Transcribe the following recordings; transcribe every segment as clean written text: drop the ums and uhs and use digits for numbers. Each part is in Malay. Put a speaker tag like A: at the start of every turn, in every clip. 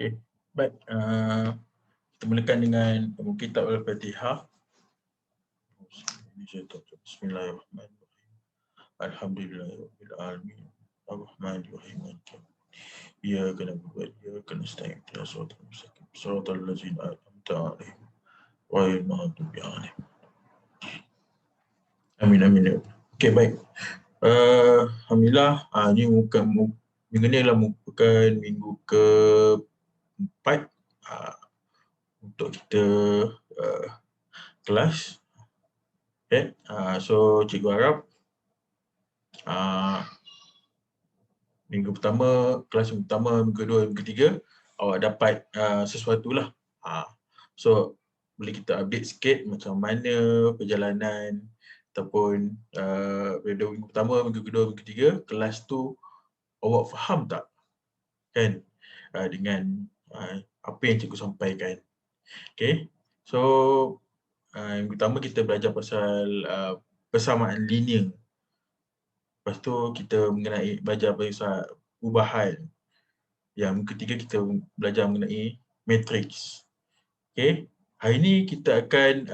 A: Okey, baik. Kita mulakan dengan kitab Al-Fatihah. Bismillahirrahmanirrahim. Alhamdulillahirabbil alamin. Ar-Rahmanir-Rahim. Iyyaka na'budu wa iyyaka nasta'in. Ihdinas siratal mustaqim. Shiratal ladzina an'amta 'alaihim ghairil maghdubi 'alaihim. Amin amin ya. Okey, baik. Alhamdulillah, ini minggu ni adalah merupakan minggu ke-4 untuk kita kelas. Okay. So cikgu harap minggu pertama, kelas pertama, minggu kedua, minggu ketiga awak dapat sesuatu lah. So boleh kita update sikit macam mana perjalanan ataupun pada minggu pertama, minggu kedua, minggu ketiga kelas tu awak faham tak kan dengan apa yang cikgu sampaikan. Okay. So yang pertama kita belajar pasal persamaan linear. Lepas tu kita belajar pasal ubahan. Yang ketiga kita belajar mengenai matrix. Okay. Hari ni kita akan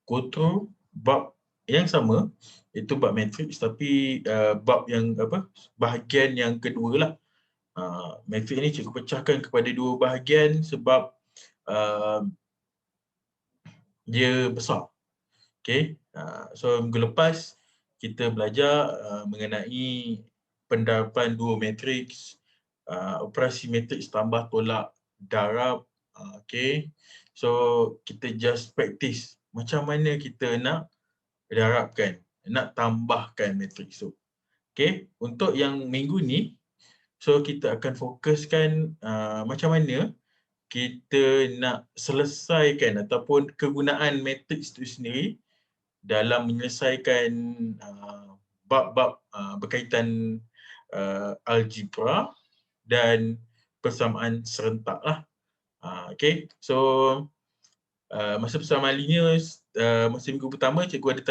A: go through bab yang sama, iaitu bab matrix, tapi bab yang bahagian yang kedua lah. Matrix ni cikgu pecahkan kepada dua bahagian sebab dia besar. Okay. So minggu lepas kita belajar mengenai pendaraban dua matriks, operasi matriks tambah tolak darab. Okay. So kita just practice macam mana kita nak darabkan, nak tambahkan matriks tu. Okay. Untuk yang minggu ni, so kita akan fokuskan macam mana kita nak selesaikan ataupun kegunaan matriks itu sendiri dalam menyelesaikan bab-bab berkaitan algebra dan persamaan serentak lah. Okay, so masa persamaan linear, masa minggu pertama cikgu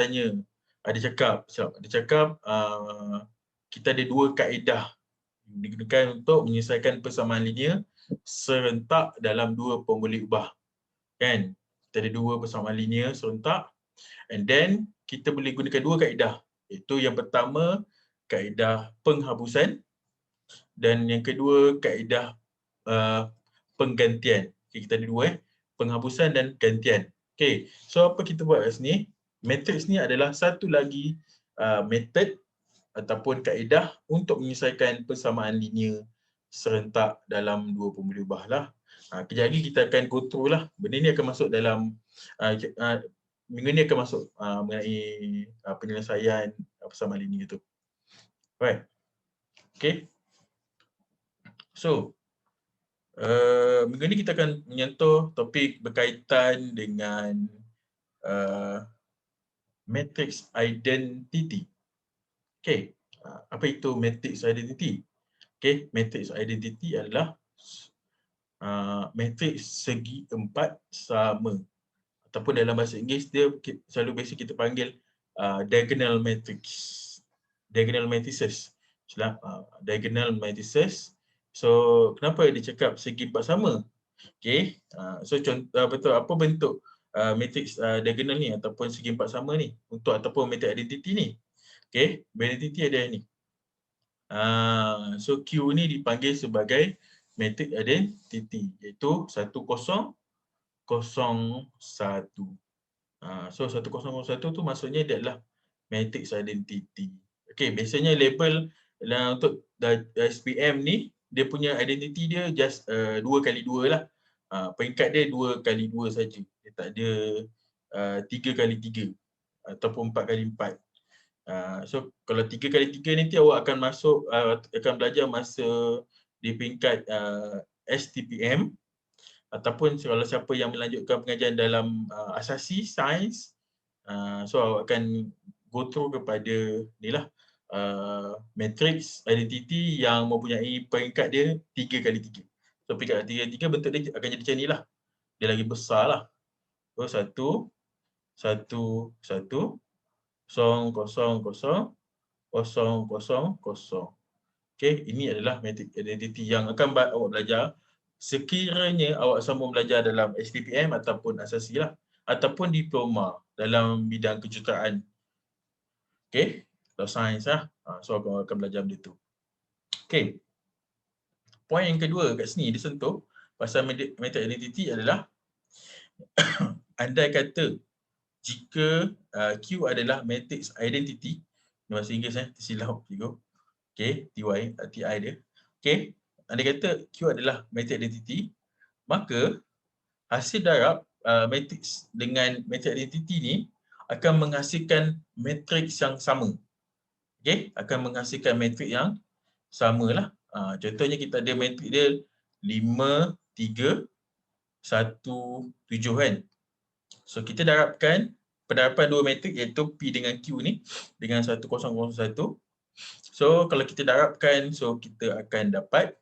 A: ada cakap kita ada dua kaedah digunakan untuk menyelesaikan persamaan linear serentak dalam dua formula ubah. Kan? Kita ada dua persamaan linear serentak, and then kita boleh gunakan dua kaedah, iaitu yang pertama kaedah penghabusan dan yang kedua kaedah penggantian. Okay, kita ada dua, penghabusan dan gantian. Okay, so apa kita buat kat sini? Matrix ni adalah satu lagi method ataupun kaedah untuk menyelesaikan persamaan linear serentak dalam dua formula ubah lah. Kejap lagi kita akan go through lah. Benda ni akan masuk dalam minggu ni akan masuk mengenai penyelesaian persamaan linear tu. Right. Okay. So minggu ni kita akan menyentuh topik berkaitan dengan matrix identity. Okay. Apa itu matrix identity? Okay, matrix identity adalah matrix segi empat sama, ataupun dalam bahasa Inggeris dia selalu biasa kita panggil diagonal matrix, diagonal matrices. Diagonal matrices. So kenapa dia cakap segi empat sama? Okay, so contoh betul apa bentuk matrix diagonal ni ataupun segi empat sama ni untuk ataupun matrix identity ni? Okay, identity ada ni. So Q ni dipanggil sebagai matrix identity, iaitu 1001. So 1001 tu maksudnya dia adalah matrix identity. Okay, biasanya label untuk SPM ni dia punya identity dia just 2x2 lah. Peringkat dia 2x2 saja. Dia tak ada 3x3 ataupun 4x4. So kalau 3x3 nanti awak akan masuk akan belajar masa di peringkat STPM, ataupun kalau siapa yang melanjutkan pengajian dalam asasi sains, so awak akan go through kepada ni lah matrix identity yang mempunyai peringkat dia 3x3. So peringkat 3x3 bentuk dia akan jadi macam ni lah. Dia lagi besar lah. So 1 1 1 0 0 0 0 0 0. Okay, ini adalah matrix identity yang akan awak belajar sekiranya awak sambung belajar dalam SPPM ataupun asasi lah, ataupun diploma dalam bidang kejuruteraan. Okey, atau sains lah. So awak akan belajar benda tu. Okey. Poin yang kedua kat sini dia sentuh pasal method identity adalah andai kata jika Q adalah matrix identity, bahasa Inggeris tersilap cikgu. Okey, TI dia. Okey, andai kata Q adalah matrix identity, maka hasil darab matrix dengan matrix identity ni akan menghasilkan matrix yang sama. Okey, akan menghasilkan matrix yang samalah. Contohnya kita ada matrix dia 5, 3, 1, 7 kan. So kita darabkan pendarapan dua matrik iaitu P dengan Q ni dengan 1001. So kalau kita darabkan, so kita akan dapat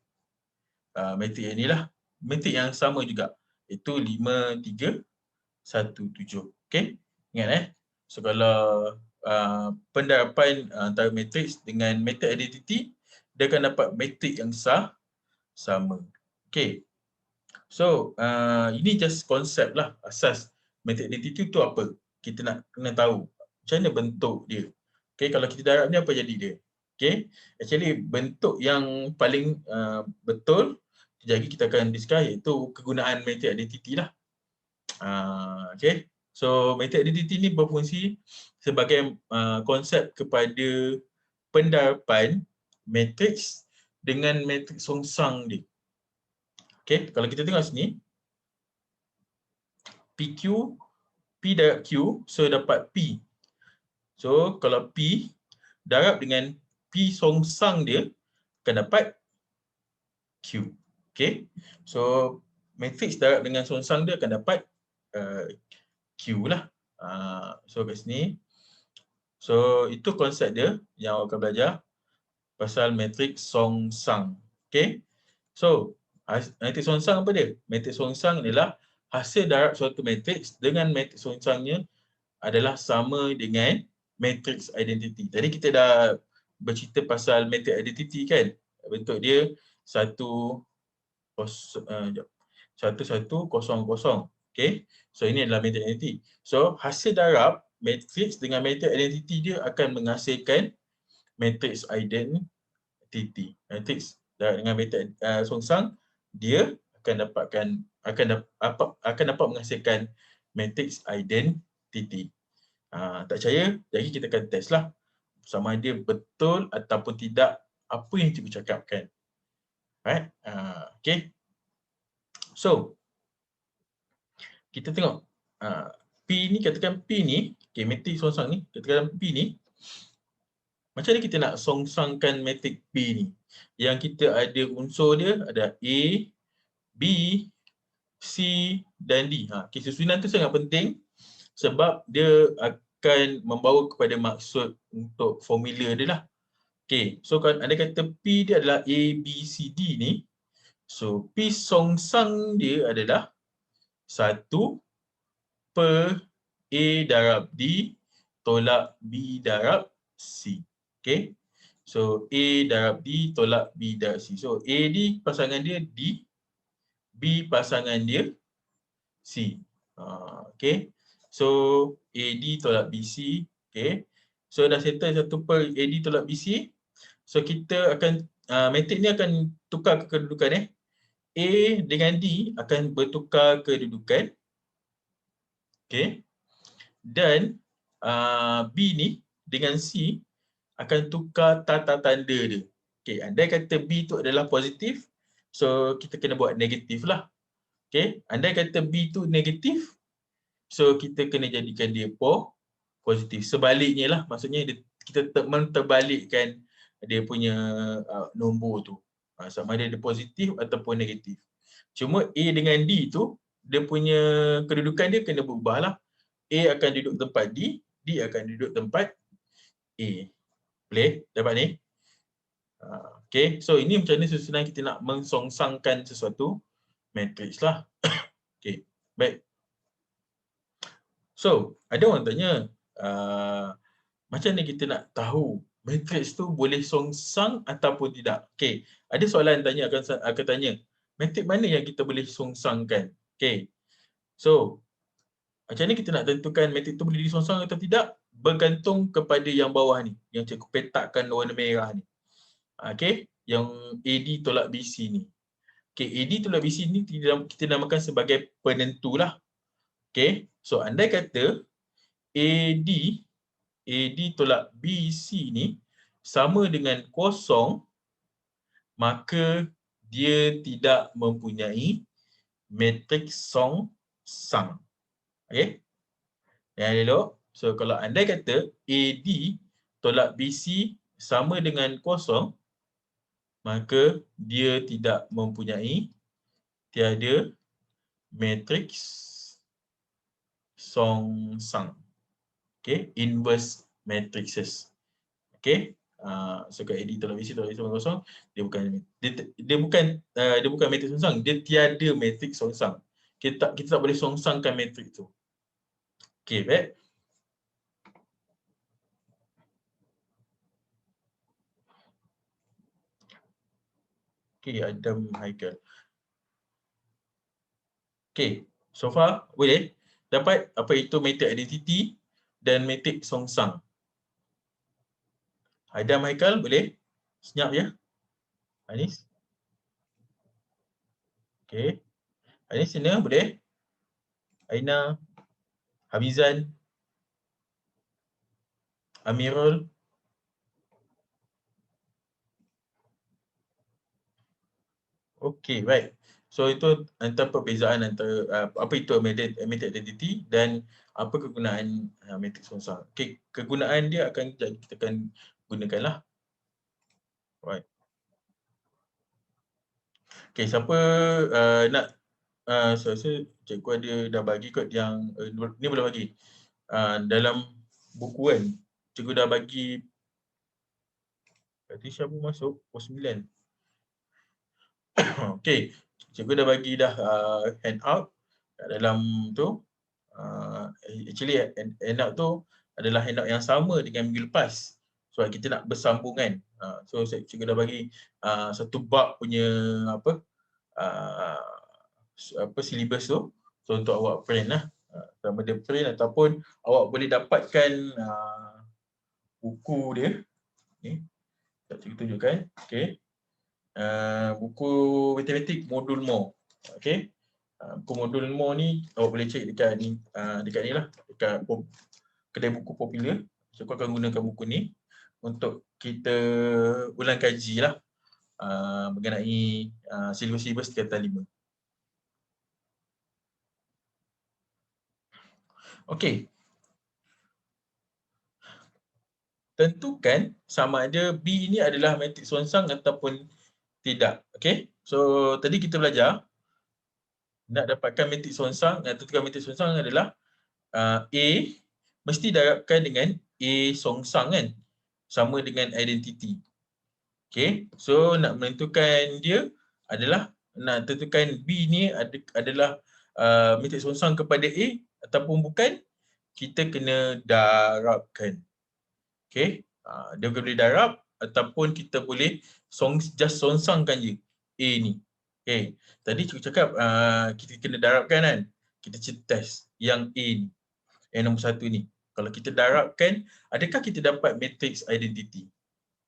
A: matrik yang inilah. Matrik yang sama juga iaitu 5, 3, 1, 7. Okey? Ingat So kalau pendarapan antara matrix dengan method identity, dia akan dapat matrik yang sama. Okey. So ini just konsep lah, asas method identity tu apa? Kita nak kena tahu macam mana bentuk dia. Okay, kalau kita darab ni apa jadi dia? Okay, actually bentuk yang paling betul jadi kita akan discuss iaitu kegunaan method identity lah. Okay, so method identity ni berfungsi sebagai konsep kepada pendarapan matrix dengan matrix songsang dia. Okay, kalau kita tengok sini, PQ, P darab Q, so dapat P. So kalau P darab dengan P songsang dia, akan dapat Q. Okay, so matrix darab dengan songsang dia akan dapat Q lah. So kat sini, so itu konsep dia yang awak akan belajar pasal matrix songsang. Okay, so matrix songsang apa dia? Matrix songsang adalah hasil darab suatu matrix dengan matrix songsangnya adalah sama dengan matrix identity. Tadi kita dah bercerita pasal matrix identity kan? Bentuk dia 1, 1, 1, 0, 0. Okay? So ini adalah matrix identity. So hasil darab matrix dengan matrix identity dia akan menghasilkan matrix identity. Matrix darab dengan matrix songsang, dia akan dapat menghasilkan matrix identity. Tak percaya, jadi kita akan test lah sama ada betul ataupun tidak apa yang cikgu cakapkan. Alright, okay. So, kita tengok P ni, katakan P ni, okay, matrix songsang ni, katakan P ni, macam mana kita nak songsangkan matrix P ni? Yang kita ada unsur dia, ada A, B, C dan D. Okay, susunan tu sangat penting sebab dia akan membawa kepada maksud untuk formula dia lah. Okay, so kalau anda kata P dia adalah A, B, C, D ni, so P songsang dia adalah 1 per A darab D tolak B darab C. Okay, so A darab D tolak B darab C. So A D pasangan dia D, B pasangan dia C. Okay, so AD tolak BC. Okay, so dah settle 1 per AD tolak BC. So kita akan, matrix ni akan tukar kedudukan A dengan D akan bertukar kedudukan. Okay, dan B ni dengan C akan tukar tata tanda dia. Okay, andai kata B tu adalah positif, so kita kena buat negatif lah. Okay, andai kata B tu negatif, so kita kena jadikan dia positif. Sebaliknya lah, maksudnya kita menterbalikkan dia punya nombor tu. Sama ada dia positif ataupun negatif. Cuma A dengan D tu, dia punya kedudukan dia kena berubah lah. A akan duduk tempat D, D akan duduk tempat A. Boleh? Dapat ni? Okay, so ini macam mana susunan kita nak mensongsangkan sesuatu matrix lah. Okay, baik. So, ada orang tanya, macam mana kita nak tahu matrix tu boleh songsang ataupun tidak? Okay, ada soalan tanya akan tanya, Matrik mana yang kita boleh songsangkan? Okay. So, macam mana kita nak tentukan matrik tu boleh disongsang atau tidak? Bergantung kepada yang bawah ni, yang cikgu petakkan warna merah ni. Okay, yang AD tolak BC ni. Okay, AD tolak BC ni kita namakan sebagai penentu lah. Okay, so andai kata AD tolak BC ni sama dengan kosong, maka dia tidak mempunyai matriks songsang. Okay, yang elok. So kalau andai kata AD tolak BC sama dengan kosong, maka dia tidak mempunyai, tiada matriks songsang. Okay, inverse matrices. Okay, so kat AD tolak BC tolak BC sama kosong, dia bukan matriks songsang, dia tiada matriks songsang. Kita tak boleh songsangkan matriks tu. Okay, baik. Okay, Adam Haikal. Okay, so far boleh dapat apa itu matrix identity dan matrix songsang. Adam Haikal boleh? Senyap ya. Anis. Okay. Anis sini boleh? Aina, Hamizan, Amirul. Okay, baik. So itu antara perbezaan antara apa itu matrix identity dan apa kegunaan matrix songsang. Okay, kegunaan dia akan kita akan gunakanlah. Right. Okay, siapa nak saya rasa cikgu ada dah bagi kot yang ni boleh bagi. Dalam buku kan, cikgu dah bagi berarti siapa masuk pos 9. Okey, cikgu dah bagi dah handout kat dalam tu. Actually handout tu adalah handout yang sama dengan minggu lepas. Sebab kita nak bersambungan. So cikgu dah bagi satu bab punya apa syllabus tu. So untuk awak print lah. Sama dia print ataupun awak boleh dapatkan buku dia. Ni, cikgu tunjukkan. Okay. Buku matematik modul more. Okay. Buku modul more ni awak boleh cek dekat ni lah, dekat kedai buku popular. So aku akan gunakan buku ni untuk kita ulang kaji lah mengenai silibus-silibus tingkatan 5. Okey. Tentukan sama ada B ini adalah matriks songsang ataupun tidak. Okey. So tadi kita belajar nak dapatkan matriks songsang, tentukan matriks songsang adalah A mesti darabkan dengan A songsang kan. Sama dengan identity. Okey. So nak menentukan dia adalah nak tentukan B ni adalah matriks songsang kepada A ataupun bukan, kita kena darabkan. Okey. Dia boleh darab ataupun kita boleh just songsangkan je A ni. Okey. Tadi cikgu cakap kita kena darabkan kan. Kita test yang A ni. Yang nombor 1 ni. Kalau kita darabkan, adakah kita dapat matrix identity?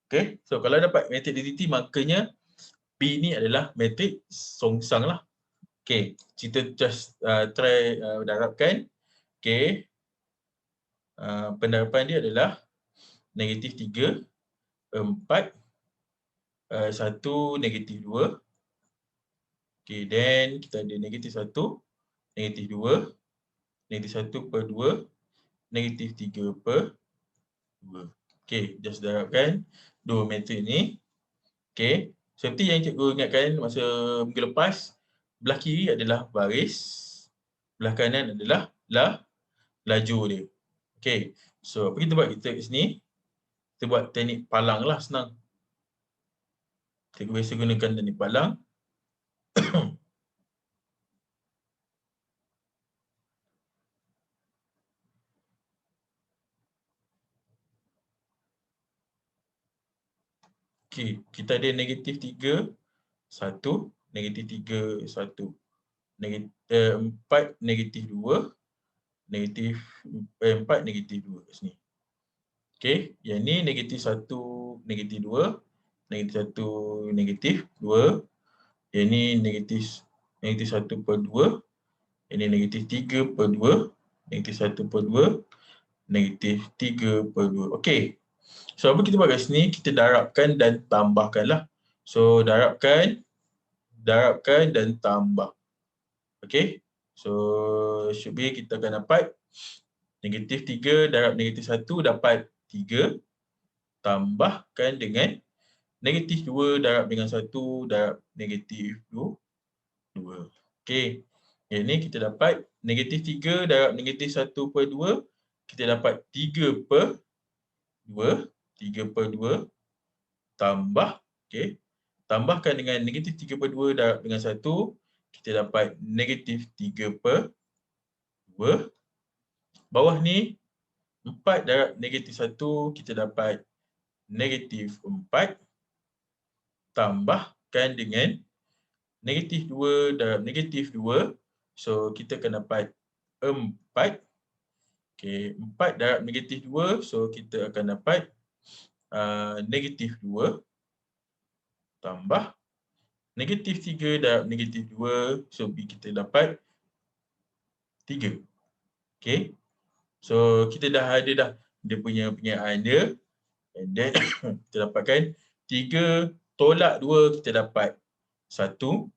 A: Okey. So kalau dapat matrix identity, makanya B ni adalah matrix songsang lah. Okey. Kita just try darabkan. Okey. Pendarapan dia adalah -3, 4, 1, -2. Okay, then kita ada -1, -2, -1/2, -3/2. Okay, just darabkan dua matrik ni. Okay, seperti yang cikgu ingatkan masa minggu lepas, belah kiri adalah baris, belah kanan adalah laju dia. Okay, so apa kita buat kita kat sini? Kita buat teknik palang lah, senang. Cikgu biasa gunakan teknik palang. Okay, kita ada -3, 1, negatif 3, 1. 4, negatif 2, negatif 4, negatif 2 kat sini. Okey, yang ni negatif 1, negatif 2, negatif 1, negatif 2. Yang ni negatif 1/2. Yang ni negatif 3/2. Negatif 1/2. Negatif 3/2. Okey. So apa kita buat kat sini? Kita darabkan dan tambahkanlah. So darabkan dan tambah. Okey. So should be kita akan dapat negatif 3 darab negatif 1 dapat 3. Tambahkan dengan negatif 2 darab dengan 1 darab negatif 2. Okey. Yang ni kita dapat negatif 3 darab negatif 1/2. Kita dapat 3/2. 3/2 tambah, okey. Tambahkan dengan negatif 3/2 darab dengan 1. Kita dapat negatif 3/2. Bawah ni 4 darab negatif 1. Kita dapat negatif 4. Tambahkan dengan negatif 2 darab negatif 2. So, kita akan dapat 4. Okey, 4 darab negatif 2. So, kita akan dapat negatif 2. Tambah negatif 3 darab negatif 2. So, kita dapat 3. Okey. So, kita dah ada dah dia punya penyaan dia. And then, kita dapatkan 3 tolak 2, kita dapat 1.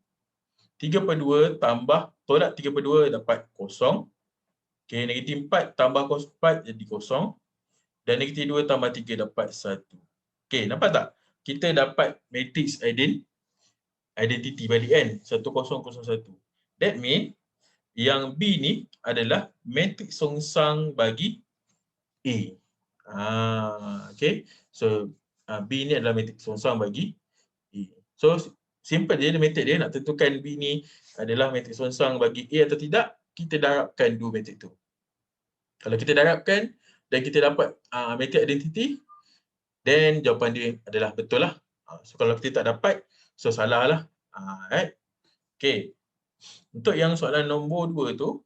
A: 3/2 tambah tolak 3/2 dapat 0. Okey, negatif 4 tambah 4 jadi 0. Dan negatif 2 tambah 3 dapat 1. Okey, nampak tak? Kita dapat matrix identity balik kan? 1001. That mean yang B ni adalah matrix songsang bagi A. Okey. So B ni adalah matrix songsang bagi A. So simple je method dia nak tentukan B ni adalah matrix songsang bagi A atau tidak, kita darabkan dua matrix tu. Kalau kita darabkan dan kita dapat matrix identity, then jawapan dia adalah betul lah. So kalau kita tak dapat, so salah lah. Right? Okay. Untuk yang soalan nombor 2 tu,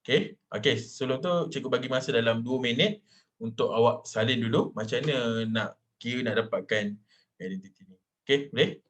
A: okay. Sebelum tu cikgu bagi masa dalam 2 minit untuk awak salin dulu macam mana nak kira nak dapatkan identity ni. Okay, boleh?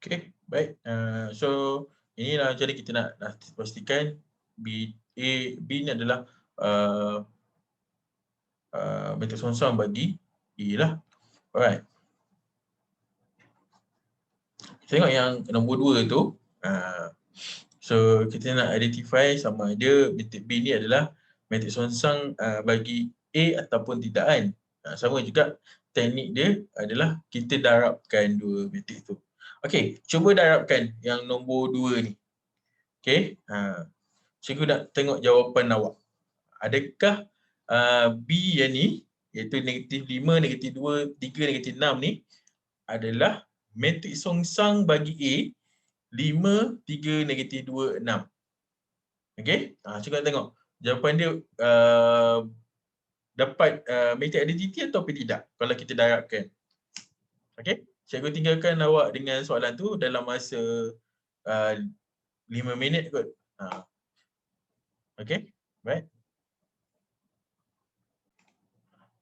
A: Okay, baik. So inilah jadi kita nak pastikan B ni adalah metrik songsang bagi E lah. Alright. Tengok yang nombor 2 tu. So kita nak identify sama ada metrik B ni adalah metrik songsang bagi A ataupun tidak kan. Sama juga teknik dia adalah kita darabkan dua metrik tu. Okey, cuba darabkan yang nombor 2 ni. Okey, cikgu nak tengok jawapan awak. Adakah B yang ni, iaitu -5, -2, 3, -6 ni adalah metrik songsang bagi A 5, 3, -2, 6. Okey, cikgu nak tengok jawapan dia dapat metrik identiti atau tidak kalau kita darabkan. Okey, cikgu tinggalkan awak dengan soalan tu dalam masa 5 minit kot. Okey, baik.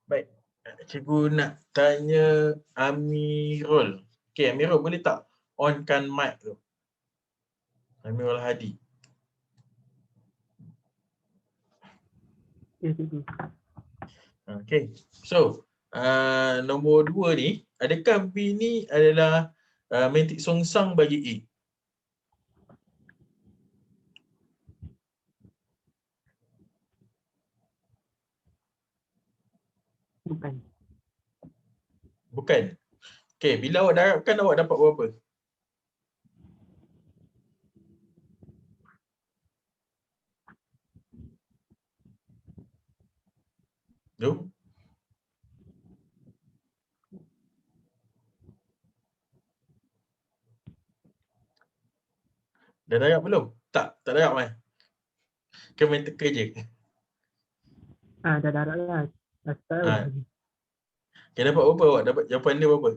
A: Baik, cikgu nak tanya Amirul. Okey, Amirul boleh tak onkan mic tu? Amirul Hadi.
B: Ya, cikgu.
A: Okey, so nombor 2 ni, adakah B ni adalah metrik songsang bagi A?
B: Bukan.
A: Bukan. Okey, bila awak darabkan awak dapat berapa? Tu. Dah darab belum? Tak darab kan? Ke main teka je?
B: Dah darab lah. Dah start lah.
A: Okay, dapat berapa awak? Dapat jawapan dia berapa?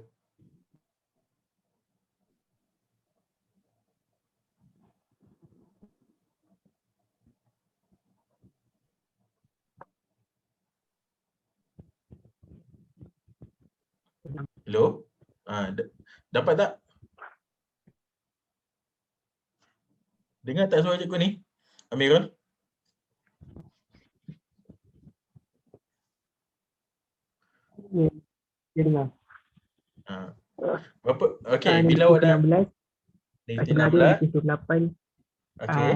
A: Hello? Dapat tak? Dengar tak suara cikgu ni? Amirul?
B: Ya, dia dengar.
A: Berapa? Okey, bila awak dah
B: negatif 16, negatif 28.
A: Okey.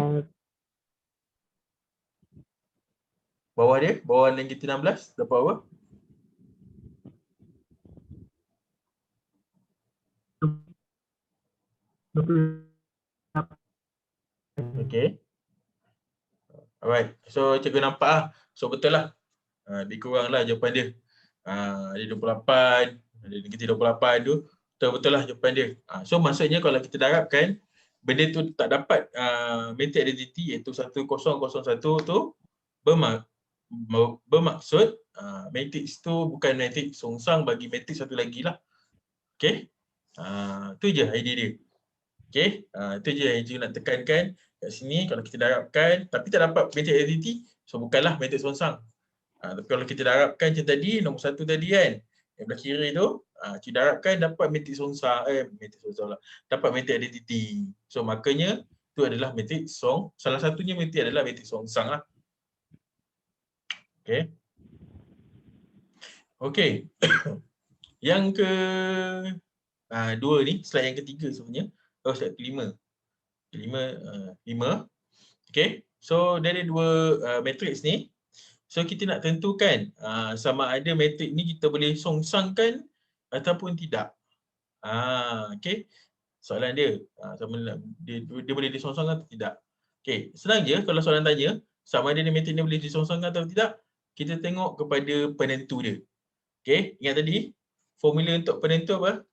A: Bawah dia, bawah negatif 16 dapat apa? Okey. Alright. So cikgu nampak lah. So betul lah. Lebih kurang lah jawapan dia. Dia 28, ada negatif 28 tu. Betul-betul lah jawapan dia. So maksudnya kalau kita darabkan, benda tu tak dapat metrik identiti iaitu 1001 tu bermaksud matrix tu bukan matrix songsang bagi matrix satu lagi lah. Okey. Tu je idea dia. Okey. Itu je yang cikgu nak tekankan kat sini. Kalau kita darabkan tapi tak dapat matrix identiti, so bukanlah matrix songsang. Tapi kalau kita darabkan macam tadi, nombor 1 tadi kan, yang belah kiri tu, cikgu darabkan dapat matrix songsang, lah. Dapat matrix identiti. So makanya tu adalah matrix salah satunya matrix adalah matrix songsang lah. Okey. Okey. Yang ke dua ni, slide yang ketiga sebenarnya. Slide kelima. Lima. Okey. So dari dua matrix ni, so kita nak tentukan sama ada matrix ni kita boleh songsangkan ataupun tidak. Okey. Soalan dia, dia boleh disongsangkan atau tidak. Okey, senang je kalau soalan tanya sama ada matrix ni boleh disongsangkan atau tidak, kita tengok kepada penentu dia. Okey, ingat tadi formula untuk penentu apa?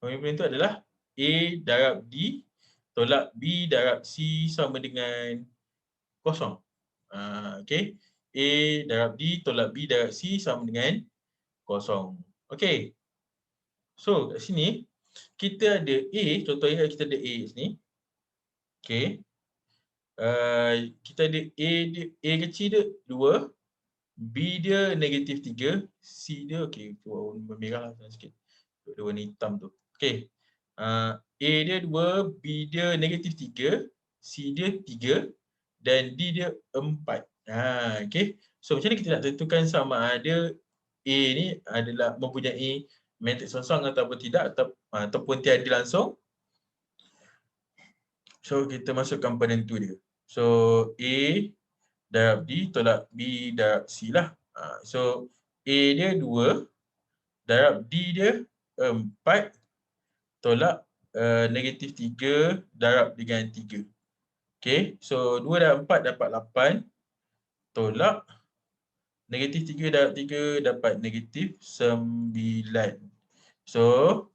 A: Formula penentu adalah A darab D tolak B darab C sama dengan kosong. Okey. A darab D tolak B darab C sama dengan kosong. Okey. So kat sini kita ada A, contohnya kita ada A sini. Okey. Kita ada A kecil dia 2, B dia negatif 3, C dia okey, warna merah lah sikit. Dia warna hitam tu. Okey. A dia 2, B dia -3, C dia 3 dan D dia 4. Okey. So macam mana kita nak tentukan sama ada A ni adalah mempunyai matriks song-song ataupun tidak ataupun tiada langsung. So kita masuk komponen tu dia. So A darab D tolak B darab C lah. So A dia 2 darab D dia 4 tolak -3 darab dengan 3. Okey, so 2 darab 4 dapat 8 tolak -3 darab 3 dapat -9. So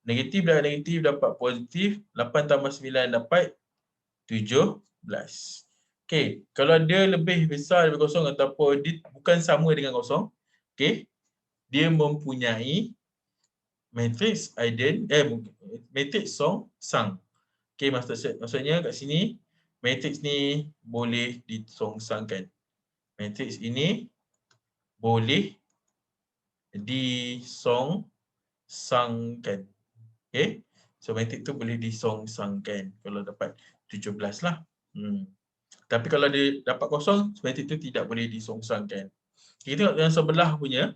A: negatif darab negatif dapat positif, 8 tambah 9 dapat 17. Okey, kalau dia lebih besar daripada kosong ataupun dia bukan sama dengan kosong, okey, dia mempunyai matriks matriks song-sang. Okey, maksudnya kat sini matriks ni boleh disongsangkan. Matriks ini boleh disongsangkan. Okey. So matriks tu boleh disongsangkan kalau dapat 17 lah. Tapi kalau dia dapat kosong, matriks tu tidak boleh disongsangkan. Kita tengok yang sebelah punya.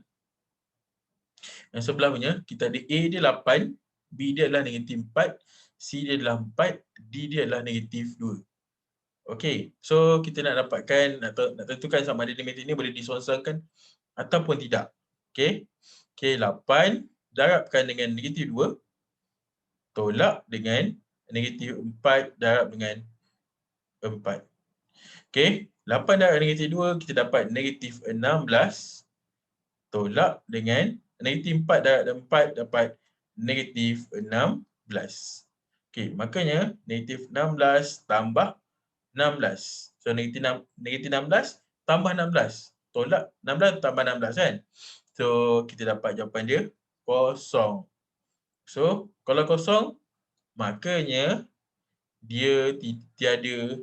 A: Yang sebelah punya, kita ada A dia 8, B dia adalah -4, C dia adalah 4, D dia adalah -2. Okey, so kita nak dapatkan atau nak tentukan sama ada matriks ni boleh disongsangkan ataupun tidak. Okey. Okey, 8 darabkan dengan -2 tolak dengan -4 darab dengan 4. Okey, 8 darab dengan -2 kita dapat -16 tolak dengan -4 darab dengan 4 dapat -16. Okey, makanya -16 tambah 16. So -16 tambah 16. Tolak 16 tambah 16 kan. So kita dapat jawapan dia kosong. So kalau kosong makanya dia tiada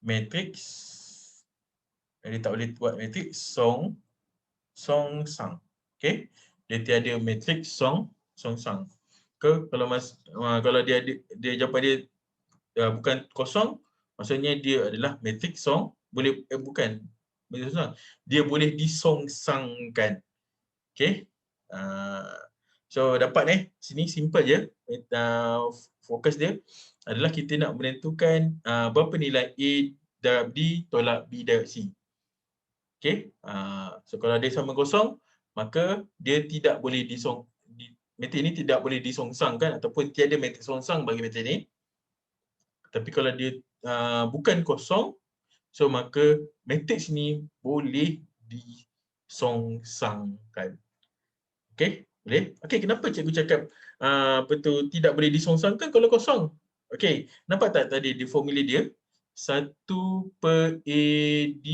A: matriks. Dia tak boleh buat matriks song-sang. Okey. Dia tiada matriks song-sang. Kalau dia jawapan dia bukan kosong, maksudnya dia adalah matriks song, bukan matriks song. Dia boleh disongsangkan. Okey. So dapat sini simple je. Fokus dia adalah kita nak menentukan berapa nilai A darab D tolak B darab C. Okey. So kalau dia sama kosong, maka dia tidak boleh matriks ini tidak boleh disongsangkan ataupun tiada matriks songsang bagi matriks ini. Tapi kalau dia bukan kosong, so maka matriks ni boleh disongsangkan. Okey, boleh? Okey, kenapa cikgu cakap tidak boleh disongsangkan kalau kosong? Okey, nampak tak tadi di formula dia? 1 per AD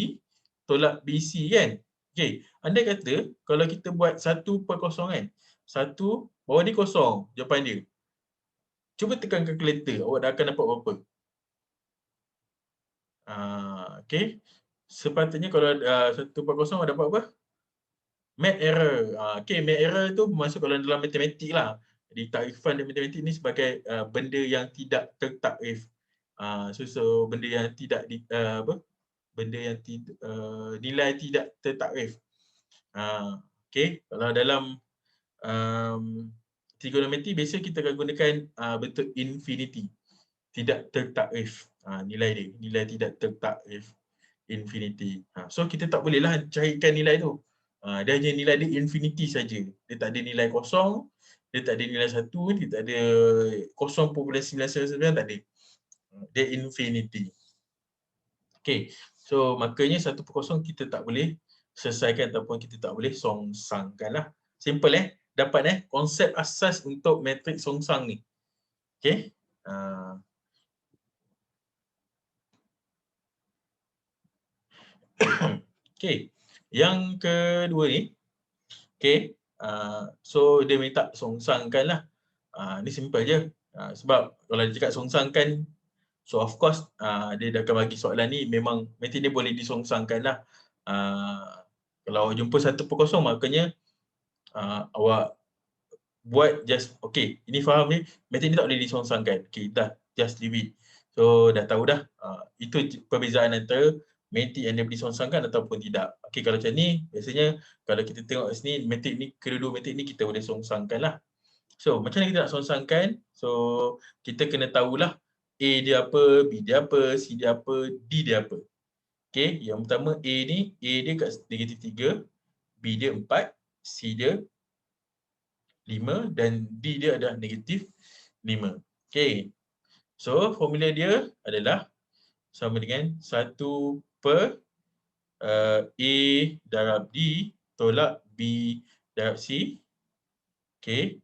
A: tolak BC kan? Okey, andai kata kalau kita buat 1 per kosong kan? 1 bawah ni kosong jawapan dia. Cuba tekan kalkulator, awak dah akan dapat berapa? Okey. Sepatutnya kalau 1 per kosong dapat apa? Mat error. Okey, mat error tu masuk dalam matematik lah. Jadi takrifan dan matematik ni sebagai benda yang tidak tertakrif. So benda yang tidak benda yang nilai tidak tertakrif. Okey, kalau dalam trigonometri biasa kita akan gunakan bentuk infinity. Tidak tertakrif. Nilai tidak tertakrif, infinity. So kita tak bolehlah carikan nilai tu. Dia hanya nilai dia infinity saja. Dia tak ada nilai kosong, dia tak ada nilai 1, dia tak ada 0.999, tak ada. Dia infinity. Okey. So makanya 1 per kosong kita tak boleh selesaikan ataupun kita tak boleh songsangkanlah. Simple dapat konsep asas untuk matriks songsang ni. Okey. Okey. Yang kedua ni, okey. So dia minta songsangkanlah. Ni simple je. Sebab kalau dia cakap songsangkan, so of course dia dah akan bagi soalan ni memang matrik ni boleh disongsangkanlah. Kalau jumpa 1 per kosong makanya awak buat just, okay, ini faham ni, metrik ni tak boleh disongsangkan. Okay, dah, just leave it. So, dah tahu dah. Itu perbezaan antara metrik yang dia boleh disongsangkan ataupun tidak. Okay, kalau macam ni, biasanya kalau kita tengok kat sini, metrik ni, kedua-dua metrik ni kita boleh songsangkan lah. So, macam mana kita nak songsangkan? So, kita kena tahulah A dia apa, B dia apa, C dia apa, D dia apa. Okay, yang pertama A ni, A dia kat -3, B dia 4, C dia 5 dan D dia adalah -5. Okay, so formula dia adalah sama dengan 1 per A darab D tolak B darab C. Okay,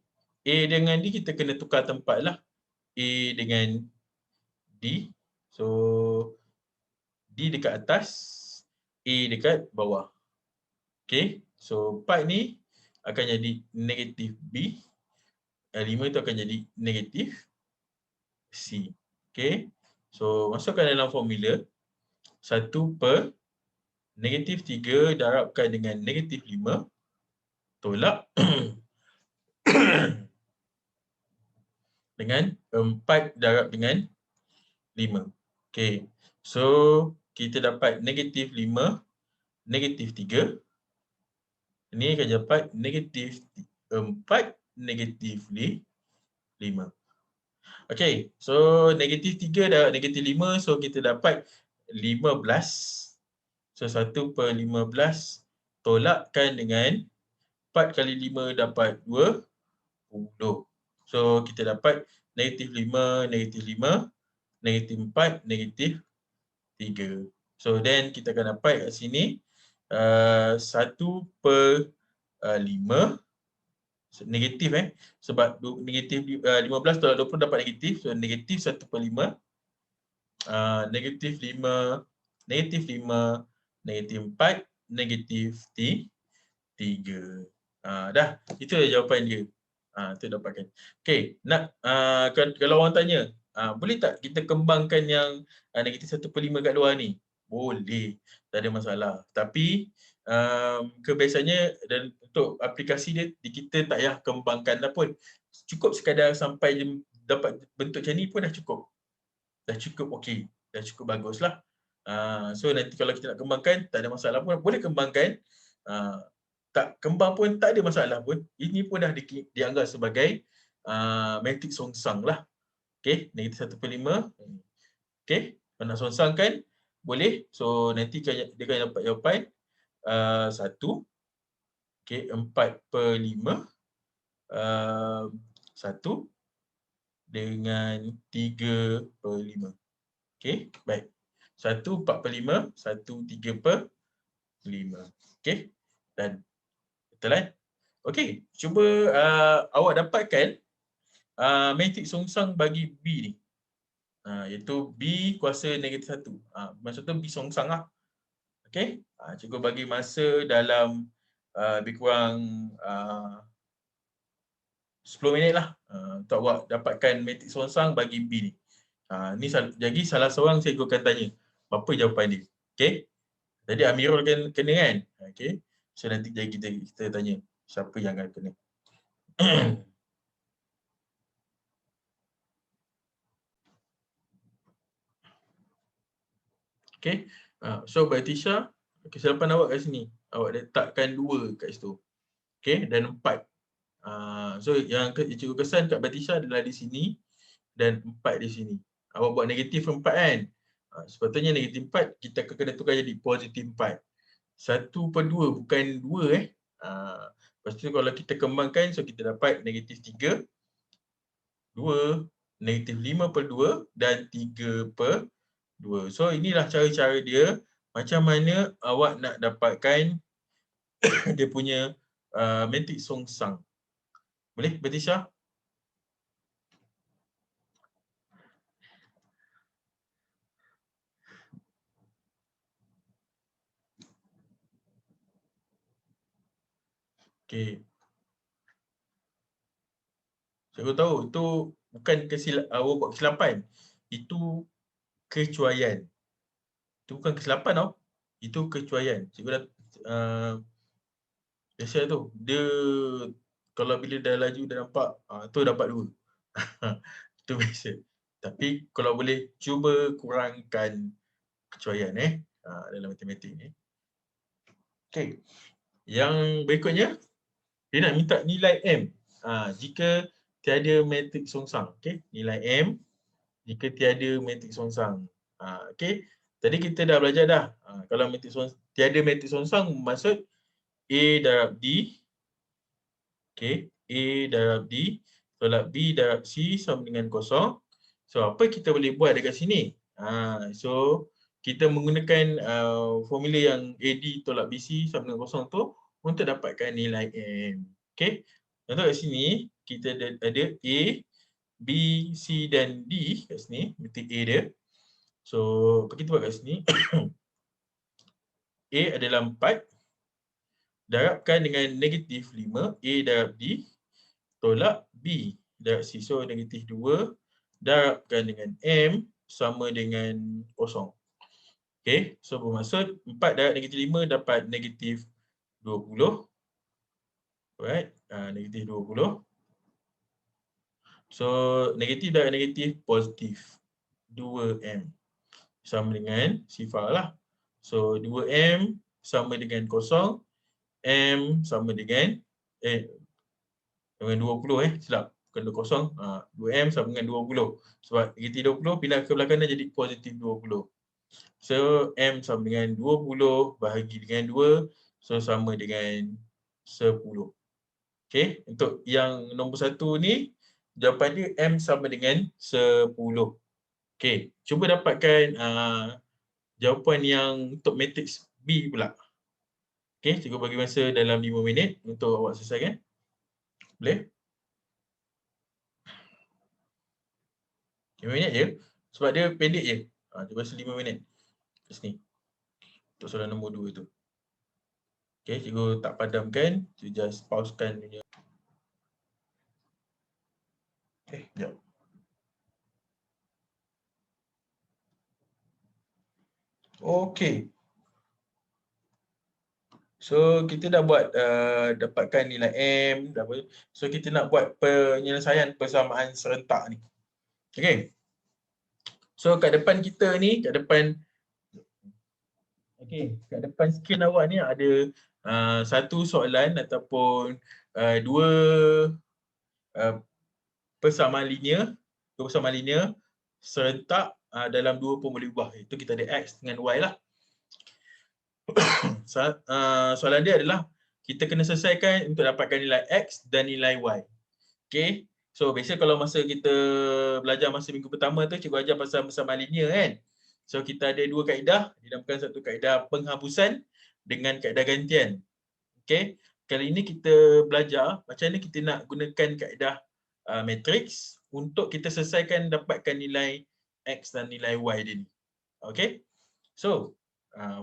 A: A dengan D kita kena tukar tempat lah. A dengan D. So, D dekat atas, A dekat bawah. Okay, so 4 ni akan jadi negatif B. 5 tu akan jadi negatif C. Okay, so masukkan dalam formula 1 per -3 darabkan dengan -5 tolak dengan 4 darab dengan 5. Okay, so kita dapat -5, -3. Ini akan dapat -4, -5. Okay, so -3 darab -5, so kita dapat 15. So 1 per 15 tolakkan dengan 4 kali 5 dapat 20. So kita dapat -5, -5, -4, -3. So then kita akan dapat kat sini 1 per 5 negatif sebab negatif 15 tolak 20 dapat negatif, so negatif 1 per 5, negatif 5, negatif 5, negatif 4, negatif 3. Dah, itu jawapan dia. Itu dapatkan. Okey, nak kalau orang tanya, boleh tak kita kembangkan yang negatif 1 per 5 kat luar ni? Boleh, tak ada masalah. Tapi kebiasaannya dan untuk aplikasi dia, kita tak payah kembangkan dah pun. Cukup sekadar sampai dapat bentuk macam ni pun dah cukup. Dah cukup okey, dah cukup baguslah. So nanti kalau kita nak kembangkan, tak ada masalah pun. Boleh kembangkan. Tak kembang pun tak ada masalah pun. Ini pun dah dianggap sebagai metrik songsang lah. Okey, negatif 1 per 5. Okey, kalau nak songsangkan, boleh. So nanti dia akan dapat jawapan 1. Okey, 4 per 5. 1 dengan 3 per 5. Okey, baik. 1 4 per 5, 1 3 per 5. Okey, dan betul kan? Okey, cuba awak dapatkan metrik songsang bagi B ni. Iaitu B kuasa negatif 1. Maksud tu B songsang lah. Okey, cikgu bagi masa dalam lebih kurang 10 minit lah untuk awak dapatkan metrik songsang bagi B ni. Ni jadi salah seorang cikgu akan tanya, apa jawapan dia? Okey. Jadi Amirul kena kan? Okey. So nanti jadi kita tanya siapa yang akan kena. Okey. So Batisha, kesilapan awak kat sini. Awak letakkan 2 kat situ. Okey, dan 4. So yang cikgu kesan kat Batisha adalah di sini dan 4 di sini. Awak buat negatif 4 kan? Sepatutnya negatif 4 kita akan kena tukar jadi positif 4. 1 per 2 bukan 2 Lepas tu kalau kita kembangkan, so kita dapat negatif 3, 2, negatif 5 per 2 dan 3 per 2. So inilah cara-cara dia macam mana awak nak dapatkan dia punya metrik songsang. Boleh Batisha? Okey. Cikgu tahu itu bukan awak buat kesilapan. Itu kecuaian. Itu bukan kesilapan tau. Itu kecuaian. Cikgu dah biasa tu. Dia Kalau bila dah laju dah nampak, tu dapat 2. Itu biasa. Tapi kalau boleh cuba kurangkan kecuaian dalam matematik ni. Okey. Yang berikutnya dia nak minta nilai M. Jika tiada matriks songsang. Okey, nilai M jika tiada matriks songsang. Okey. Tadi kita dah belajar dah. Kalau tiada matriks songsang maksud A darab D. Okey, A darab D tolak B darab C sama dengan kosong. So apa kita boleh buat dekat sini? So kita menggunakan formula yang AD tolak BC sama dengan kosong tu untuk dapatkan nilai M. Okey. Contoh kat sini kita ada A, B, C dan D kat sini, matrik A dia. So apa kita buat kat sini? A adalah 4 darabkan dengan negatif 5, A darab D tolak B darab C. So negatif 2 darabkan dengan M sama dengan kosong. Okey, so bermaksud 4 darab negatif 5 dapat negatif 20. Alright, negatif 20. So negatif darab negatif positif 2M sama dengan sifar lah. So 2M sama dengan kosong, M sama dengan dengan 20 silap. Bukan kosong, 2M sama dengan 20. Sebab negatif 20 pindah ke belakang dah jadi positif 20. So M sama dengan 20 bahagi dengan 2. So sama dengan 10. Okey, untuk yang nombor 1 ni jawapan dia M sama dengan 10. Okey, cuba dapatkan jawapan yang untuk matriks B pula. Okey, cikgu bagi masa dalam 5 minit untuk awak selesaikan. Boleh? 5 minit je. Sebab dia pendek je. Dia rasa 5 minit. Kat sini. Untuk soalan nombor 2 tu. Okey, cikgu tak padamkan. Cikgu just pausekan dia. Sekejap. Okey. So kita dah buat dapatkan nilai M. So kita nak buat penyelesaian persamaan serentak ni. Okey. So kat depan kita ni, kat depan skrin awak ni ada satu soalan ataupun dua persamaan linear serentak dalam dua pemboleh ubah. Itu kita ada X dengan Y lah. Soalan dia adalah kita kena selesaikan untuk dapatkan nilai X dan nilai Y. Okay. So biasa kalau masa kita belajar masa minggu pertama tu cikgu ajar pasal persamaan linear kan. So kita ada dua kaedah, dinamakan satu kaedah penghabusan dengan kaedah gantian. Okay. Kali ini kita belajar macam mana kita nak gunakan kaedah matrix untuk kita selesaikan dapatkan nilai X dan nilai Y dia ni. Okay. So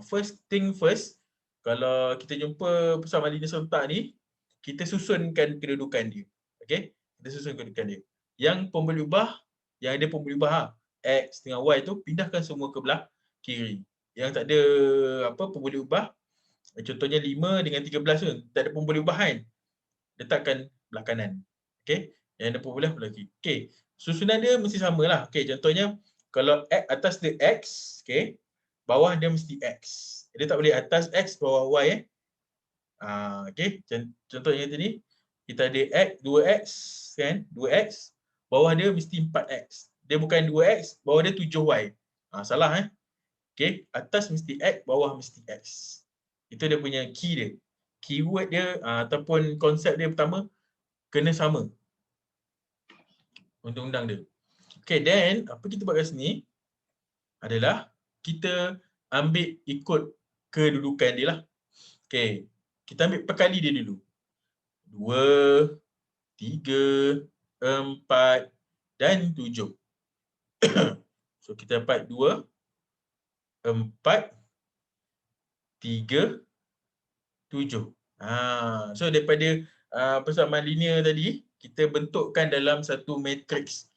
A: first thing first, kalau kita jumpa persamaan linear serentak ni, kita susunkan kedudukan dia. Okay. Kita susun kedudukan dia. Yang pemboleh ubah, yang ada pemboleh ubah X dengan Y tu, pindahkan semua ke belah kiri. Yang tak ada pemboleh ubah, contohnya 5 dengan 13 tu, tak ada pemboleh ubah kan, letakkan belah kanan. Okay. Yang ada pemboleh belah kiri. Okay. Susunan dia mesti sama lah. Okay. Contohnya, kalau atas dia X, okay, bawah dia mesti X. Dia tak boleh atas X, bawah Y. Okay. Contohnya tadi, kita ada X, 2X, kan? 2X, bawah dia mesti 4X. Dia bukan 2X, bawah dia 7Y. Salah Okay. Atas mesti X, bawah mesti X. Itu dia punya key dia. Keyword dia ataupun konsep dia pertama, kena sama. Undang-undang dia. Okay, then apa kita buat kat sini adalah kita ambil ikut kedudukan dia lah. Okay, kita ambil perkali dia dulu. 2, 3, 4 dan 7. So kita dapat 2, 4, 3, 7. So daripada persamaan linear tadi, kita bentukkan dalam satu matriks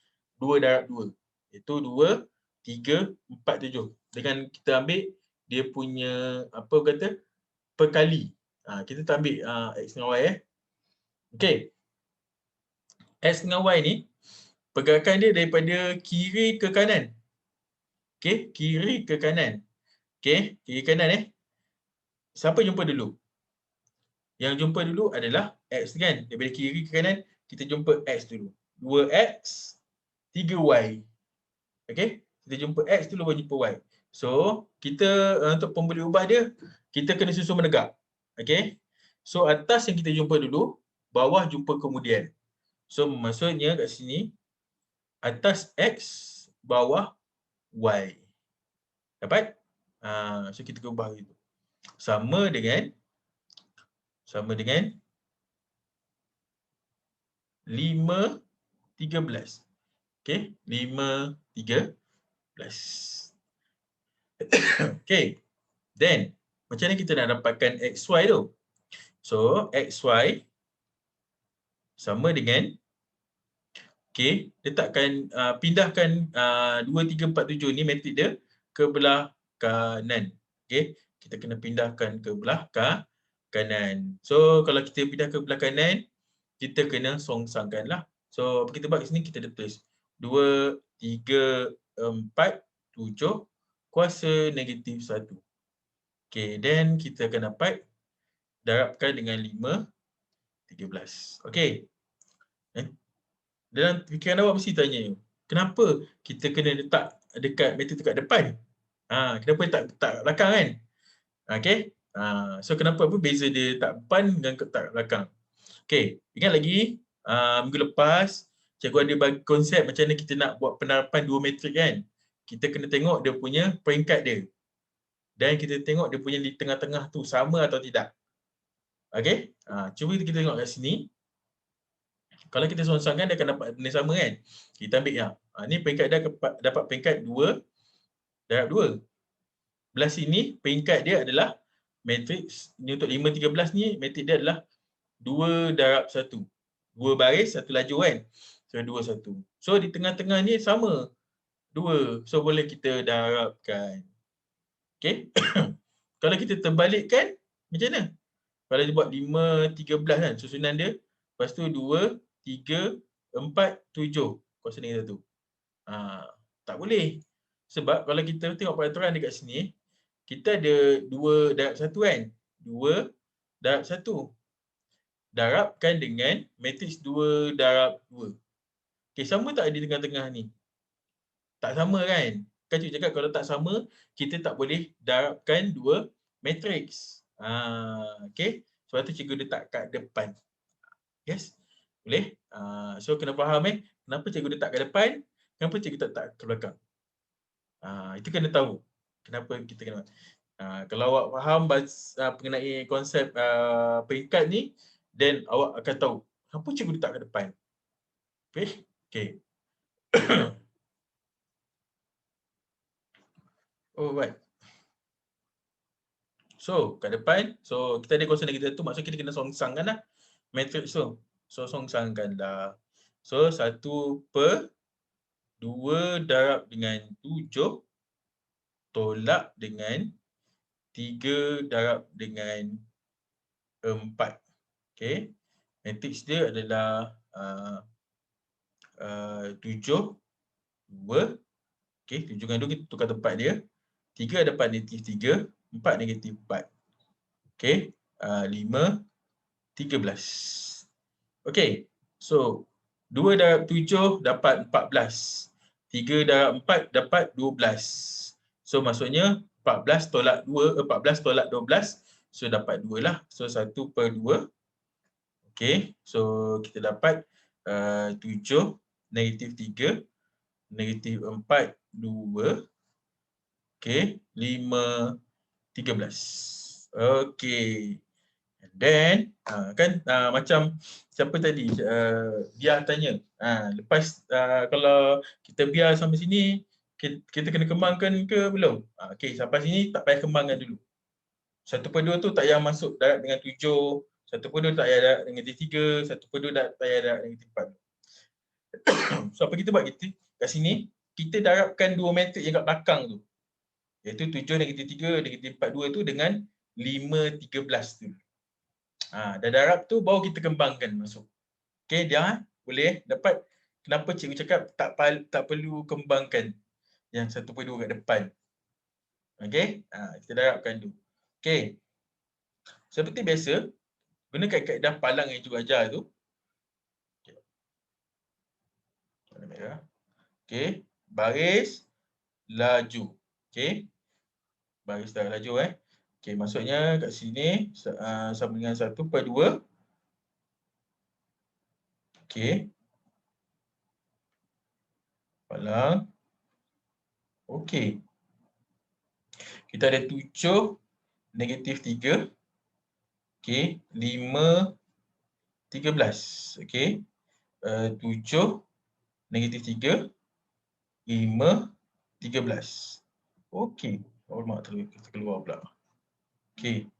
A: 2 darab 2. Iaitu 2, 3, 4, 7. Dengan kita ambil dia punya perkali. Kita tak ambil X dengan Y. Okay. X dengan Y ni, pergerakan dia daripada kiri ke kanan. Okey, kiri ke kanan. Okey, kiri kanan Siapa jumpa dulu? Yang jumpa dulu adalah X kan. Daripada kiri ke kanan, kita jumpa X dulu. 2X, 3Y. Okey, kita jumpa X dulu baru jumpa Y. So, kita untuk pembeli ubah dia, kita kena susun menegak. Okey. So, atas yang kita jumpa dulu, bawah jumpa kemudian. So, maksudnya kat sini, atas X, bawah Y. Dapat? So, kita ubah itu. Sama dengan 5, 13. Okey, 5, 13. Okey. Then, macam mana kita nak dapatkan XY tu? So, XY sama dengan, okey, letakkan, pindahkan 2, 3, 4, 7 ni matrik dia ke belah kanan. Okey, kita kena pindahkan ke belah kanan. So, kalau kita pindah ke belah kanan, kita kena songsangkanlah. So, apa kita buat kat sini, kita tulis 2, 3, 4, 7 kuasa negatif 1. Okey, then kita akan dapat darabkan dengan 5, 13. Okey. Dalam fikiran awak mesti tanya, kenapa kita kena letak dekat matrik tu kat depan? Kenapa tak belakang kan? Okey. So kenapa beza dia tak depan dengan tak belakang? Okey, ingat lagi minggu lepas cikgu ada bagi konsep macam mana kita nak buat penerapan dua matrik kan? Kita kena tengok dia punya peringkat dia. Dan kita tengok dia punya di tengah-tengah tu sama atau tidak. Okey? Cuba kita tengok kat sini. Kalau kita songsangkan dia akan dapat benda sama kan? Kita ambil yang ni peringkat dia dapat peringkat 2 darab 2. Belah sini peringkat dia adalah matriks ni untuk 5 13 ni matrik dia adalah 2 darab 1. 2 baris, 1 lajur kan? So 2 1. So di tengah-tengah ni sama 2. So boleh kita darabkan. Okey. Kalau kita terbalikkan macam mana? Kalau dia buat 5 13 kan susunan dia. Lepas tu 2 3 4 7 kuasa dengan 1. Tak boleh. Sebab kalau kita tengok peraturan dekat sini, kita ada 2 darab 1 kan? 2 darab 1. Darabkan dengan matriks 2 darab 2. Okey, sama tak di tengah-tengah ni? Tak sama kan? Kan cikgu cakap kalau tak sama, kita tak boleh darabkan 2 matriks. Okey. Sebab tu cikgu letak kat depan. Yes? Boleh? So kena faham kenapa cikgu letak kat depan, kenapa cikgu tak ke belakang. Itu kena tahu. Kenapa kita kena. Kalau awak faham mengenai konsep peringkat ni, then awak akan tahu kenapa cikgu letak kat depan. Okey? Okey. Alright. So, kat depan, so kita ada kuasa negatif 1, maksudnya kita kena songsangkan lah matriks tu. So, songsangkan dah. So, 1/2 darab dengan 7 tolak dengan 3 darab dengan 4. Okey. Matriks dia adalah 7, 2. Okey, 7 dengan 2 kita tukar tempat dia. 3 dapat negatif 3, 4 negatif 4. Okey, 5, 13. Okey, so 2 darab 7 dapat 14. 3 darab 4 dapat 12. So maksudnya 14 tolak 12, so dapat 2 lah. So 1/2. Okey, so kita dapat 7, negatif 3, negatif 4, 2. Okey, 5, 13. Okey. And then, kan macam siapa tadi, Biar tanya. Lepas kalau kita biar sampai sini, kita kena kembangkan ke belum? Okey, sampai sini tak payah kembangkan dulu. 1/2 tu tak payah masuk darab dengan 7. 1/2 tak payah darab dengan 3. 1/2 tak payah darab dengan 4. So apa kita buat kat sini, kita darabkan dua matrik yang kat belakang tu. Iaitu 7 negatif 3 negatif 4 2 tu dengan 5 13 tu. Dah darab tu baru kita kembangkan masuk. Okey, dia Boleh dapat. Kenapa cikgu cakap tak perlu kembangkan yang 1/2 kat depan. Okey, kita darabkan tu. Okey. Seperti biasa, gunakan kaedah palang yang cikgu ajar tu. Warna merah. Okey, baris laju. Okey. Baris laju Okey, maksudnya kat sini sama dengan 1/2. Okey. Palang. Okey. Kita ada 7, -3. Okey, 5, 13. Okey. 7, -3, 5, 13. Okey. Oh, mak terkeluar pula. Okey.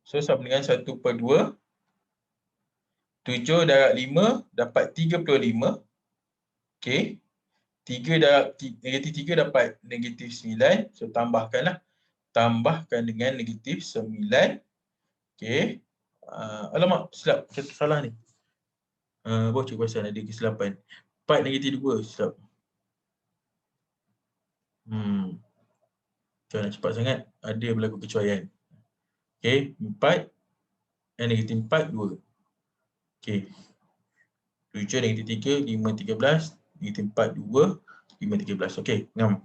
A: So, sama dengan 1/2. 7 darab 5 dapat 35. Okey. 3 darab -3 dapat -9. So, tambahkanlah. Tambahkan dengan -9. Okey. Alamak, silap. Kata salah ni. Baru cikgu perasan ada kesilapan. 4 -2. Silap. Macam nak cepat sangat. Ada berlaku kecuaian. Okey. 4 -4, 2. Okey. 7 -3, 5, 13. -4, 2. 5, 13. Okey, ngam.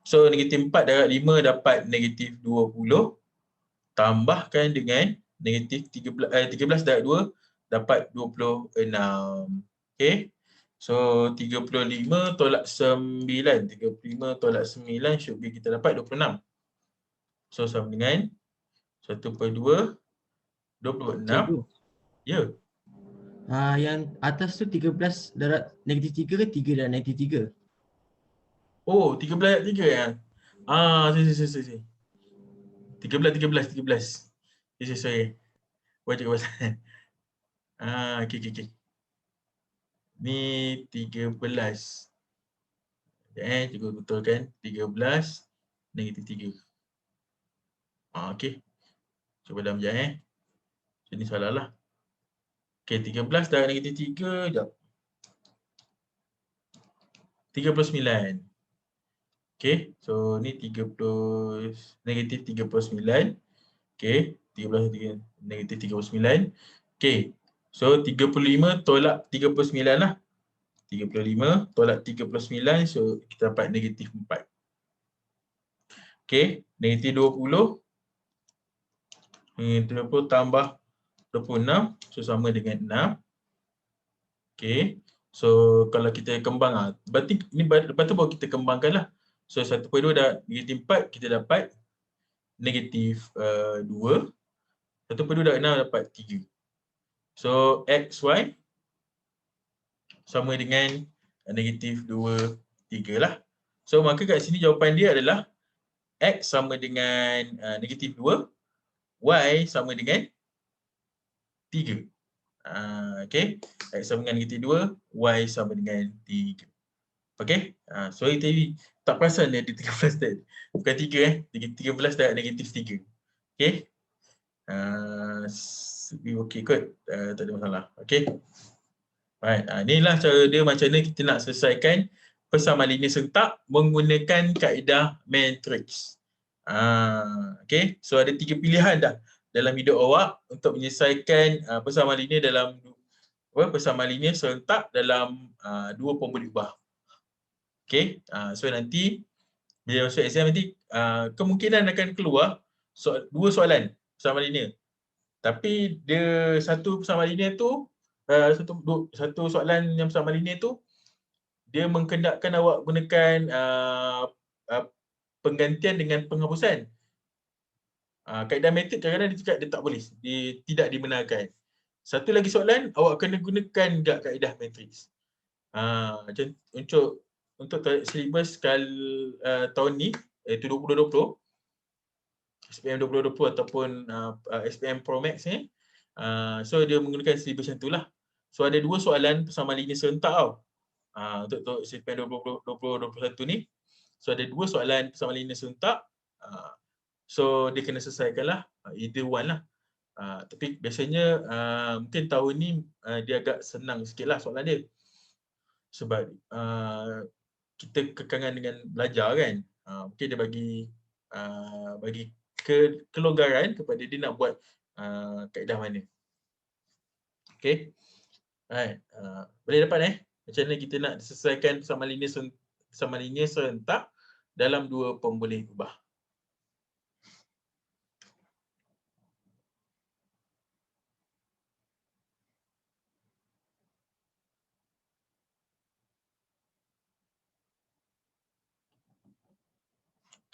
A: So, -4 darab 5 dapat -20. Tambahkan dengan -13 darab 2 dapat 26. Okey. So, 35 tolak 9. 35 tolak 9 should be kita dapat 26. So, sama dengan 1/2, 26.
C: Cikgu.
A: Ya.
C: Yang atas tu 13 darab -3 ke 3 darab -3?
A: Oh, 13 darab 3 ya. Sorry. 13. Sorry. Buat cikgu pasal. Okey. Ni 13. Cikgu betulkan. 13 -3. Okey. Cuba dalam sekejap So, ni salah lah. Okey, 13 darab -3. Sekejap. 39. Okey, so ni -39. Okey, 13 -39. Okey, so 35 tolak 39 lah. 35 tolak 39, so kita dapat -4. Okey, -20. -20 tambah 26, so sama dengan 6. Okey, so kalau kita kembang, berarti ni lepas tu baru kita kembangkan lah. So 1/2 dah -4, kita dapat -2. 1/2 darab 6 dapat 3. So XY sama dengan -2, 3 lah. So maka kat sini jawapan dia adalah X sama dengan -2, Y sama dengan 3. Okey, X sama dengan -2, Y sama dengan 3. Okey, sorry tadi tak perasan dia ada 13 tadi. Bukan 3 13 darab -3. Okey. Okey kot, tak ada masalah. Okey. Alright, inilah cara dia macam mana kita nak selesaikan persamaan linear serentak menggunakan kaedah matrix. Okey, so ada 3 pilihan dah dalam hidup awak untuk menyelesaikan persamaan linear dalam persamaan linear serentak dalam 2 form boleh ubah. Okey, so nanti bila masuk exam nanti kemungkinan akan keluar 2 soalan persamaan linear. Tapi dia satu persamaan linear tu satu soalan yang persamaan linear tu dia mengkendakkan awak gunakan penggantian dengan penghapusan. Kaedah metrik kadang-kadang dia cakap dia tak boleh, dia tidak dibenarkan. Satu lagi soalan awak kena gunakan enggak kaedah matrix. Macam untuk silibus tahun ni iaitu 2020 SPM 2020 ataupun SPM Pro Max ni, so dia menggunakan silibus yang itulah. So ada 2 soalan persamaan linear serentak tau. Untuk SPM 2021 ni. So ada 2 soalan persamaan linear serentak. So dia kena selesaikanlah either one lah. Tapi biasanya mungkin tahun ni dia agak senang sikitlah soalan dia. sebab kita kekangan dengan belajar kan. Mungkin dia bagi kelonggaran kepada dia nak buat kaedah mana. Okay. Alright. Boleh dapat macam mana kita nak selesaikan sama linear serentak dalam dua pemboleh ubah.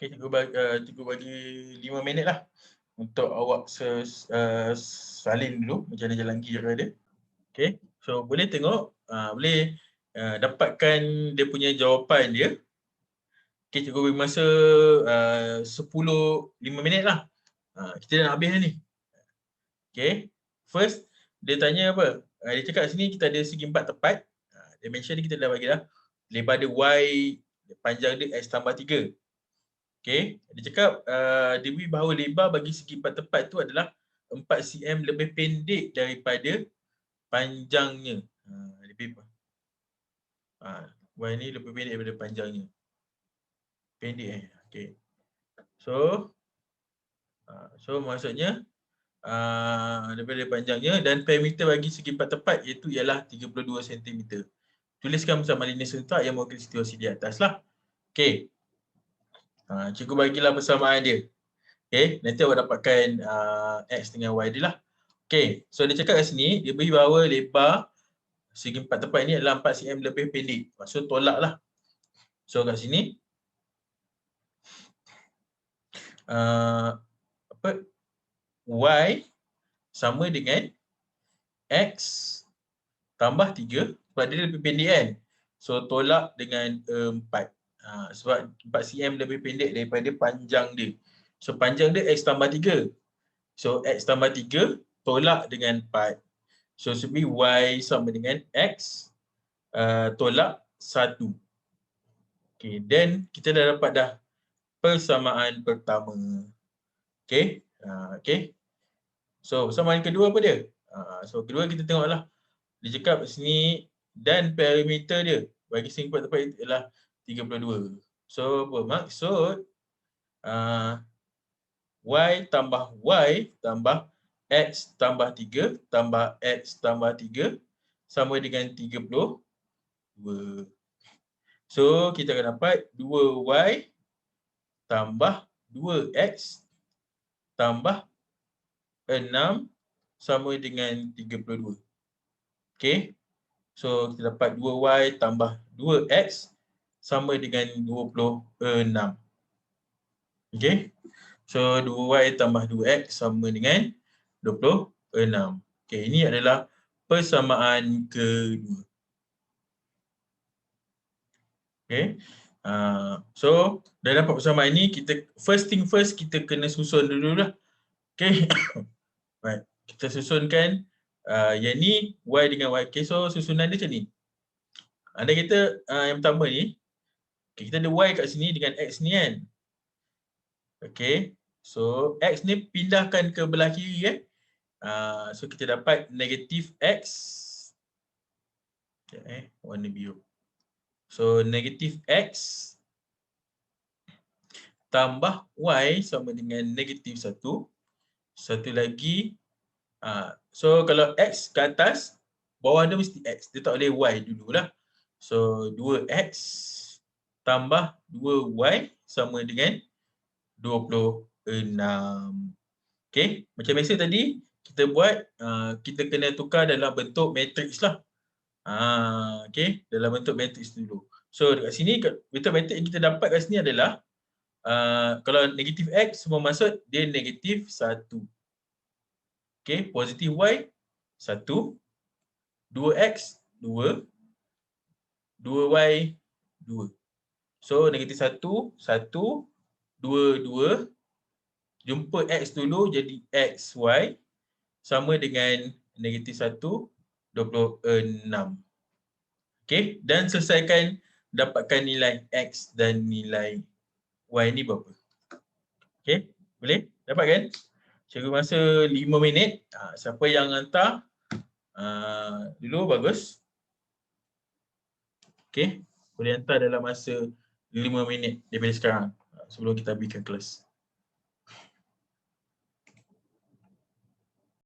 A: Okay, cikgu bagi 5 minit lah untuk awak salin dulu macam mana jalan kira dia. Okay, so boleh tengok, boleh dapatkan dia punya jawapan dia. Okay, cikgu beri masa 5 minit lah. Kita dah habis ni. Okay, first dia tanya apa? Dia cakap sini kita ada segi 4 tepat. Dimension ni kita dah bagi dah. Lebar dia Y, panjang dia X tambah 3. Okay, dia cakap dia beri bahawa lebar bagi segi 4 tepat tu adalah 4 cm lebih pendek daripada panjangnya. Y ni lebih pendek daripada panjangnya. Pendek okay. So maksudnya daripada panjangnya dan perimeter bagi segi 4 tepat iaitu ialah 32 cm. Tuliskan bersama linear serentak yang mewakili situasi di atas lah. Okay. Cikgu bagilah persamaan dia. Okay, nanti awak dapatkan X dengan Y dia lah. Okay, so dia cakap kat sini, dia beri bahawa lebar segi 4 tepat ini adalah 4 cm lebih pendek. Maksud tolak lah. So kat sini, Y sama dengan X tambah 3 sebab dia lebih pendek kan. So tolak dengan 4. Sebab 4 cm lebih pendek daripada panjang dia. So panjang dia X tambah 3. So X tambah 3 tolak dengan 4. So sebi Y sama dengan X tolak 1. Okay, then kita dah dapat dah persamaan pertama. Okay, okay. So persamaan kedua apa dia? So kedua kita tengoklah. Dia cakap sini dan perimeter dia bagi segi 4 tepat itu adalah 32. So bermaksud Y tambah Y tambah X tambah 3 tambah X tambah 3 sama dengan 32. So kita akan dapat 2Y tambah 2X tambah 6 sama dengan 32. Okay. So kita dapat 2Y tambah 2X sama dengan 26. Okay. So 2Y tambah 2X sama dengan 26. Okay, ini adalah persamaan kedua. Okay. So dah dapat persamaan ini, kita first thing first kita kena susun dulu lah. Okay. Right. Kita susunkan yang ni Y dengan Y. Okay, so susunan dia macam ni. Anda kata yang pertama ni, okay, kita ada Y kat sini dengan X ni kan. Okay. So X ni pindahkan ke belah kiri so kita dapat negatif X. Okay, warna biru. So negatif X tambah Y sama dengan negatif 1. Satu lagi. So kalau X ke atas, bawah dia mesti X. Dia tak boleh Y dululah. So 2X tambah 2Y sama dengan 26. Okay, macam biasa tadi kita buat, kita kena tukar dalam bentuk matriks lah. Okay, dalam bentuk matriks dulu. So dekat sini, bentuk matriks yang kita dapat kat sini adalah kalau negatif X semua maksud dia negatif 1. Okay, positif Y 1, 2X 2, 2Y 2. So negatif 1, 1, 2, 2. Jumpa X dulu jadi XY sama dengan negatif 1, 26. Okay, dan selesaikan dapatkan nilai X dan nilai Y ni berapa. Okay, boleh? Dapat kan? Cikgu masa 5 minit. Siapa yang hantar dulu bagus. Okay, boleh hantar dalam masa 5 minit daripada sekarang sebelum kita habiskan kelas.